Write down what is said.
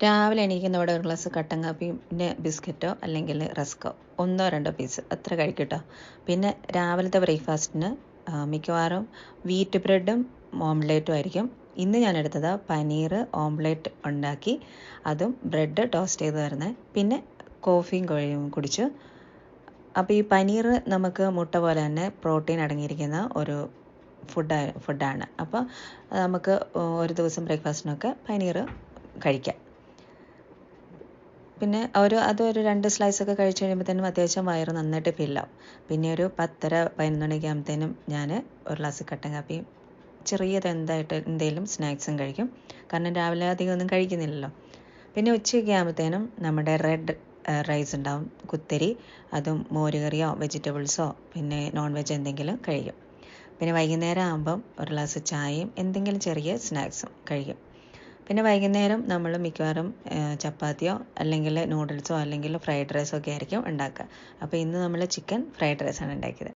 രാവിലെ എണീക്കുന്നതോടെ ഒരു ഗ്ലാസ് കട്ടൻ കാപ്പിയും പിന്നെ ബിസ്ക്കറ്റോ അല്ലെങ്കിൽ റസ്കോ 1-2 പീസ് അത്ര കഴിക്കട്ടോ. പിന്നെ രാവിലത്തെ ബ്രേക്ക്ഫാസ്റ്റിന് മിക്കവാറും വീറ്റ് ബ്രെഡും ഓംലേറ്റും ആയിരിക്കും. ഇന്ന് ഞാൻ എടുത്തത് പനീർ ഓംലേറ്റ് ഉണ്ടാക്കി, അതും ബ്രെഡ് ടോസ്റ്റ് ചെയ്ത് തരുന്നത്, പിന്നെ കോഫിയും കുടിച്ചു. അപ്പോൾ ഈ പനീർ നമുക്ക് മുട്ട പോലെ തന്നെ പ്രോട്ടീൻ അടങ്ങിയിരിക്കുന്ന ഒരു ഫുഡാണ്. അപ്പോൾ നമുക്ക് ഒരു ദിവസം ബ്രേക്ക്ഫാസ്റ്റിനൊക്കെ പനീർ കഴിക്കാം. പിന്നെ അതൊരു 2 സ്ലൈസൊക്കെ കഴിച്ച് കഴിയുമ്പോഴത്തേനും അത്യാവശ്യം വയറ് നന്നായിട്ട് ഫില്ലാവും. പിന്നെ ഒരു 10:30-11 മണിയൊക്കെ ആകുമ്പോഴത്തേനും ഞാൻ ഒരു ഗ്ലാസ് കട്ടൻ കാപ്പിയും ചെറിയത് എന്തെങ്കിലും സ്നാക്സും കഴിക്കും. കാരണം രാവിലെ അധികം ഒന്നും കഴിക്കുന്നില്ലല്ലോ. പിന്നെ ഉച്ചയൊക്കെ ആകുമ്പോഴത്തേനും നമ്മുടെ റെഡ് റൈസ് ഉണ്ടാവും, കുത്തരി, അതും മോരുകറിയോ വെജിറ്റബിൾസോ പിന്നെ നോൺ വെജ് എന്തെങ്കിലും കഴിക്കും. പിന്നെ വൈകുന്നേരം ആകുമ്പം ഒരു ഗ്ലാസ് ചായയും എന്തെങ്കിലും ചെറിയ സ്നാക്സും കഴിക്കും. പിന്നെ വൈകുന്നേരം നമ്മൾ മിക്കവാറും ചപ്പാത്തിയോ അല്ലെങ്കിൽ നൂഡിൽസോ അല്ലെങ്കിൽ ഫ്രൈഡ് റൈസോ ഒക്കെ ആയിരിക്കും ഉണ്ടാക്കുക. അപ്പോൾ ഇന്ന് നമ്മൾ ചിക്കൻ ഫ്രൈഡ് റൈസാണ് ഉണ്ടാക്കിയത്.